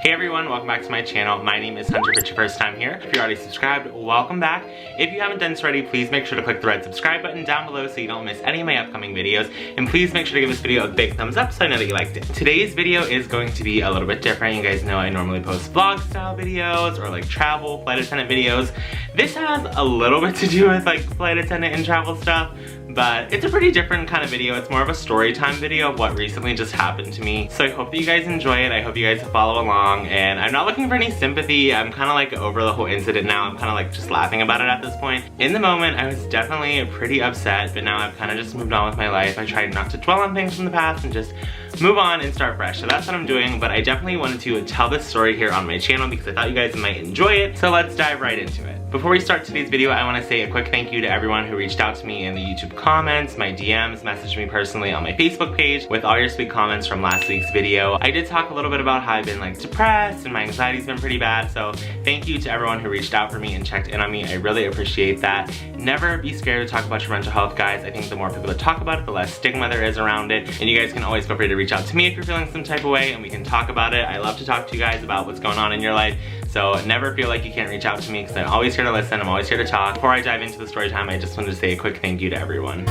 Hey everyone, welcome back to my channel. My name is Hunter. If it's your first time here, if you're already subscribed, welcome back. If you haven't done so already, please make sure to click the red subscribe button down below so you don't miss any of my upcoming videos. And please make sure to give this video a big thumbs up so I know that you liked it. Today's video is going to be a little bit different. You guys know I normally post vlog style videos or like travel, flight attendant videos. This has a little bit to do with like flight attendant and travel stuff, but it's a pretty different kind of video. It's more of a story time video of what recently just happened to me. So I hope that you guys enjoy it. I hope you guys follow along. And I'm not looking for any sympathy. I'm kind of like over the whole incident now. I'm kind of like just laughing about it at this point. In the moment, I was definitely pretty upset, but now I've kind of just moved on with my life. I tried not to dwell on things from the past and just move on and start fresh. So that's what I'm doing, but I definitely wanted to tell this story here on my channel because I thought you guys might enjoy it. So let's dive right into it. Before we start today's video, I want to say a quick thank you to everyone who reached out to me in the YouTube comments, my DMs, messaged me personally on my Facebook page with all your sweet comments from last week's video. I did talk a little bit about how I've been like depressed and my anxiety's been pretty bad, so thank you to everyone who reached out for me and checked in on me. I really appreciate that. Never be scared to talk about your mental health, guys. I think the more people that talk about it, the less stigma there is around it. And you guys can always feel free to reach out to me if you're feeling some type of way and we can talk about it. I love to talk to you guys about what's going on in your life. So never feel like you can't reach out to me because I'm always here to listen, I'm always here to talk. Before I dive into the story time, I just wanted to say a quick thank you to everyone.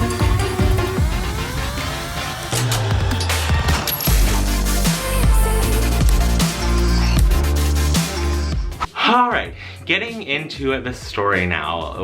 Alright, getting into the story now.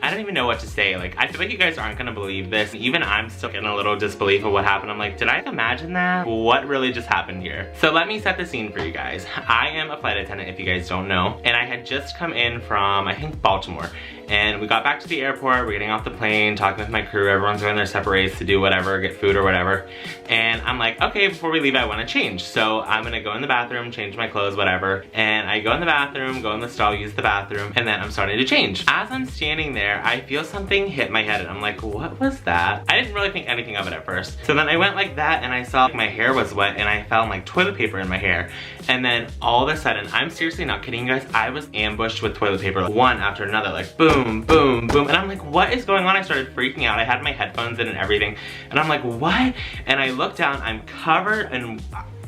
I don't even know what to say. Like, I feel like you guys aren't gonna believe this. Even I'm still in a little disbelief of what happened. I'm like, did I imagine that? What really just happened here? So let me set the scene for you guys. I am a flight attendant, if you guys don't know, and I had just come in from, I think, Baltimore. And we got back to the airport, we're getting off the plane, talking with my crew, everyone's going their separate ways to do whatever, get food or whatever. And I'm like, okay, before we leave, I wanna change. So I'm gonna go in the bathroom, change my clothes, whatever. And I go in the bathroom, go in the stall, use the bathroom, and then I'm starting to change. As I'm standing there, I feel something hit my head and I'm like, what was that? I didn't really think anything of it at first. So then I went like that and I saw my hair was wet and I found like toilet paper in my hair. And then all of a sudden, I'm seriously not kidding you guys, I was ambushed with toilet paper, one after another, like boom, boom, boom. And I'm like, what is going on? I started freaking out. I had my headphones in and everything. And I'm like, what? And I look down, I'm covered in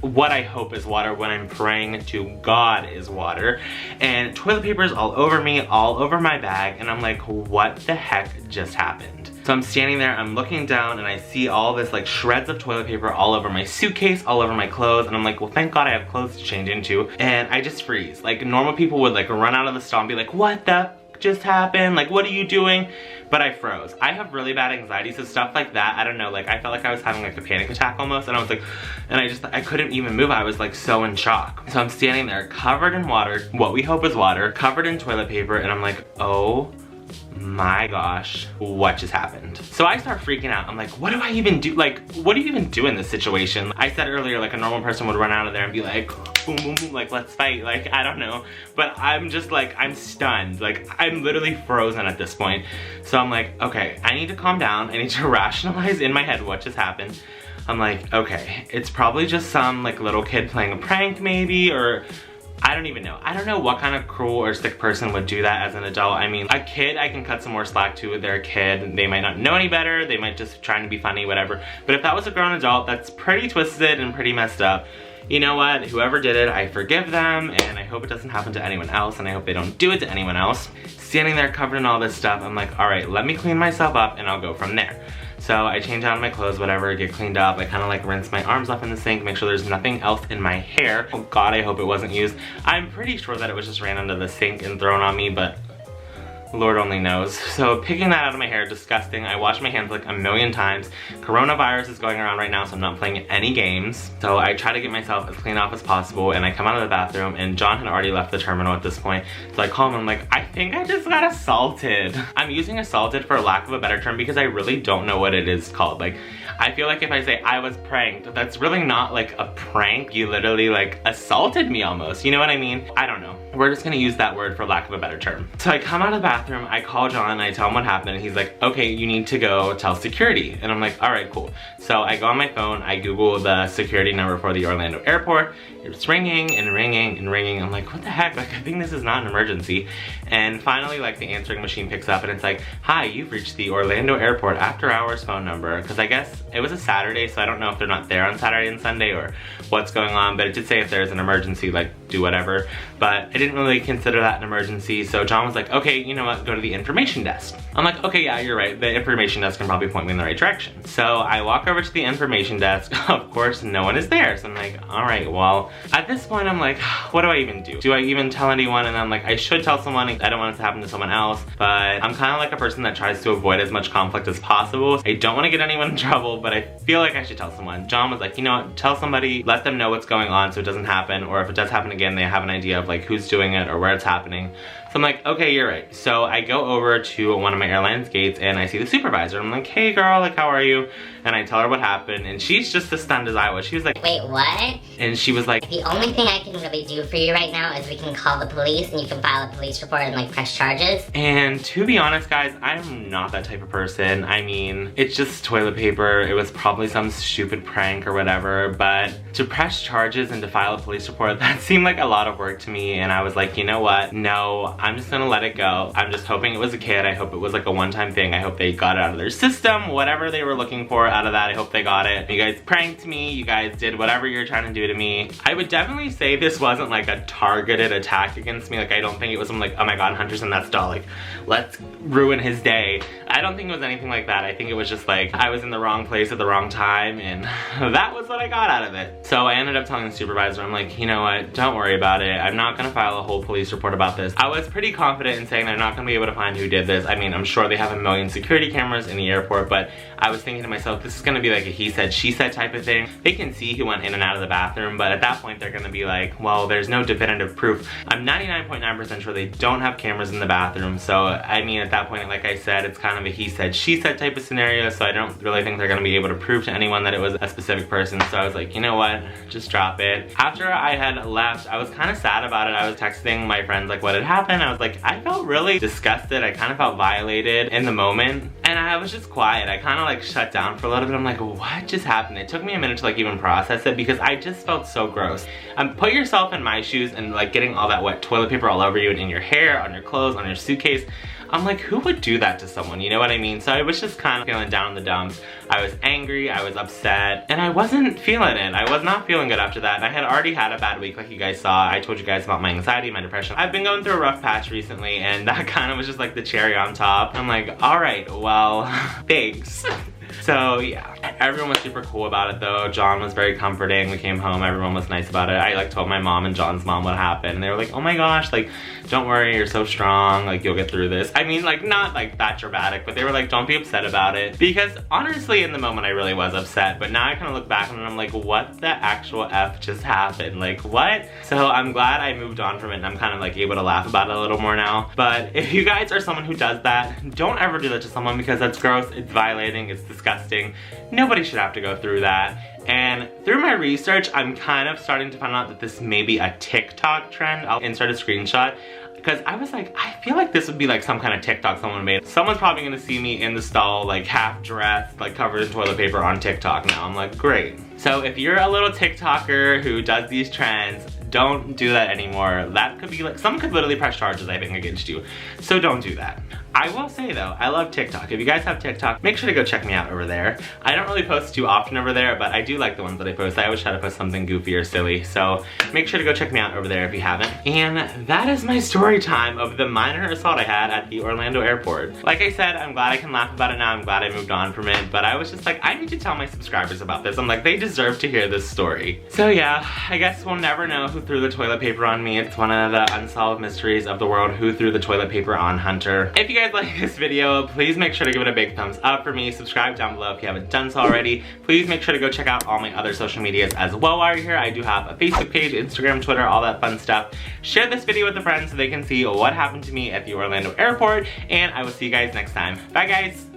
what I hope is water, when I'm praying to God is water. And toilet paper is all over me, all over my bag. And I'm like, what the heck just happened? So I'm standing there, I'm looking down and I see all this like shreds of toilet paper all over my suitcase, all over my clothes. And I'm like, well, thank God I have clothes to change into. And I just freeze. Like normal people would like run out of the stall and be like, what the just happened? Like, what are you doing? But I froze. I have really bad anxiety, so stuff like that, I don't know, like I felt like I was having like a panic attack almost, and I was like, and I couldn't even move. I was like so in shock. So I'm standing there covered in water, what we hope is water, covered in toilet paper, and I'm like, oh my gosh, what just happened? So I start freaking out. I'm like, what do I even do? Like, what do you even do in this situation? I said earlier, like a normal person would run out of there and be like, boom, boom, boom, like let's fight. Like, I don't know. But I'm just like, I'm stunned. Like, I'm literally frozen at this point. So I'm like, okay, I need to calm down. I need to rationalize in my head what just happened. I'm like, okay, it's probably just some like little kid playing a prank maybe, or I don't even know. I don't know what kind of cruel or sick person would do that as an adult. I mean, a kid, I can cut some more slack to. They're a kid. They might not know any better. They might just trying to be funny, whatever. But if that was a grown adult, that's pretty twisted and pretty messed up. You know what? Whoever did it, I forgive them, and I hope it doesn't happen to anyone else, and I hope they don't do it to anyone else. Standing there covered in all this stuff, I'm like, all right, let me clean myself up and I'll go from there. So I change out of my clothes, whatever, get cleaned up. I kind of like rinse my arms off in the sink, make sure there's nothing else in my hair. Oh God, I hope it wasn't used. I'm pretty sure that it was just ran under the sink and thrown on me, but Lord only knows. So picking that out of my hair, disgusting. I wash my hands like a million times. Coronavirus is going around right now, so I'm not playing any games. So I try to get myself as clean off as possible, and I come out of the bathroom, and John had already left the terminal at this point. So I call him, I'm like, I think I just got assaulted. I'm using assaulted for lack of a better term because I really don't know what it is called. Like, I feel like if I say I was pranked, that's really not like a prank. You literally like assaulted me almost, you know what I mean? I don't know. We're just gonna use that word for lack of a better term. So I come out of the bathroom, I call John, and I tell him what happened, and he's like, okay, you need to go tell security. And I'm like, all right, cool. So I go on my phone, I Google the security number for the Orlando airport. It's ringing and ringing and ringing. I'm like, what the heck? Like, I think this is not an emergency. And finally, like, the answering machine picks up and it's like, hi, you've reached the Orlando airport after hours phone number. Because I guess It was a Saturday, so I don't know if they're not there on Saturday and Sunday or what's going on, but it did say if there's an emergency, like, do whatever. But I didn't really consider that an emergency, so John was like, okay, you know what, go to the information desk. I'm like, okay, yeah, you're right. The information desk can probably point me in the right direction. So I walk over to the information desk. Of course, no one is there. So I'm like, all right, well, at this point, I'm like, what do I even do? Do I even tell anyone? And I'm like, I should tell someone. I don't want it to happen to someone else, but I'm kind of like a person that tries to avoid as much conflict as possible. I don't want to get anyone in trouble, but I feel like I should tell someone. John was like, you know what, tell somebody, let them know what's going on so it doesn't happen, or if it does happen again, they have an idea of like who's doing it or where it's happening. So I'm like, okay, you're right. So I go over to one of my airline's gates and I see the supervisor. I'm like, hey girl, like, how are you? And I tell her what happened, and she's just as stunned as I was. She was like, wait, what? And she was like, the only thing I can really do for you right now is we can call the police and you can file a police report and like press charges. And to be honest, guys, I'm not that type of person. I mean, it's just toilet paper. It was probably some stupid prank or whatever, but to press charges and to file a police report, that seemed like a lot of work to me. And I was like, you know what? No, I'm just gonna let it go. I'm just hoping it was a kid. I hope it was like a one-time thing. I hope they got it out of their system. Whatever they were looking for out of that, I hope they got it. You guys pranked me. You guys did whatever you're trying to do to me. I would definitely say this wasn't like a targeted attack against me. Like, I don't think it was some like, oh my god, Hunter's in that stall, like, let's ruin his day. I don't think it was anything like that. I think it was just like, I was in the wrong place at the wrong time, and that was what I got out of it. So I ended up telling the supervisor, I'm like, you know what, don't worry about it. I'm not gonna file a whole police report about this. I was pretty confident in saying they're not gonna be able to find who did this. I mean, I'm sure they have a million security cameras in the airport, but I was thinking to myself, this is gonna be like a he said, she said type of thing. They can see who went in and out of the bathroom, but at that point they're gonna be like, well, there's no definitive proof. I'm 99.9% sure they don't have cameras in the bathroom, so I mean, at that point, like I said, it's kind of a he said, she said type of scenario, so I don't really think they're gonna be able to prove to anyone that it was a specific person. So I was like, you know what, just drop it. After I had left, I was kind of sad about it. I was texting my friends like what had happened. I was like, I felt really disgusted. I kind of felt violated in the moment, and I was just quiet. I kind of like shut down for a little bit. I'm like, what just happened? It took me a minute to like even process it because I just felt so gross. Put yourself in my shoes and like getting all that wet toilet paper all over you and in your hair, on your clothes, on your suitcase. I'm like, who would do that to someone? You know what I mean? So I was just kind of feeling down in the dumps. I was angry, I was upset, and I wasn't feeling it. I was not feeling good after that. And I had already had a bad week, like you guys saw. I told you guys about my anxiety, my depression. I've been going through a rough patch recently, and that kind of was just like the cherry on top. I'm like, all right, well, thanks. So yeah, everyone was super cool about it though. John was very comforting. We came home, everyone was nice about it. I like told my mom and John's mom what happened, and they were like, oh my gosh, like, don't worry, you're so strong, like, you'll get through this. I mean, like, not like that dramatic, but they were like, don't be upset about it. Because honestly, in the moment, I really was upset, but now I kind of look back and I'm like, what the actual F just happened? Like, what? So I'm glad I moved on from it, and I'm kind of like able to laugh about it a little more now. But if you guys are someone who does that, don't ever do that to someone, because that's gross, it's violating, it's disgusting. Nobody should have to go through that. And through my research, I'm kind of starting to find out that this may be a TikTok trend. I'll insert a screenshot, because I was like, I feel like this would be like some kind of TikTok someone made. Someone's probably gonna see me in the stall, like half dressed, like covered in toilet paper on TikTok now. I'm like, great. So if you're a little TikToker who does these trends, don't do that anymore. That could be like, someone could literally press charges, I think, against you. So don't do that. I will say though, I love TikTok. If you guys have TikTok, make sure to go check me out over there. I don't really post too often over there, but I do like the ones that I post. I always try to post something goofy or silly. So make sure to go check me out over there if you haven't. And that is my story time of the minor assault I had at the Orlando airport. Like I said, I'm glad I can laugh about it now. I'm glad I moved on from it, but I was just like, I need to tell my subscribers about this. I'm like, they deserve to hear this story. So yeah, I guess we'll never know who threw the toilet paper on me. It's one of the unsolved mysteries of the world, who threw the toilet paper on Hunter. If you guys like this video, please make sure to give it a big thumbs up for me. Subscribe down below if you haven't done so already. Please make sure to go check out all my other social medias as well while you're here. I do have a Facebook page, Instagram, Twitter, all that fun stuff. Share this video with a friend so they can see what happened to me at the Orlando airport, and I will see you guys next time. Bye guys!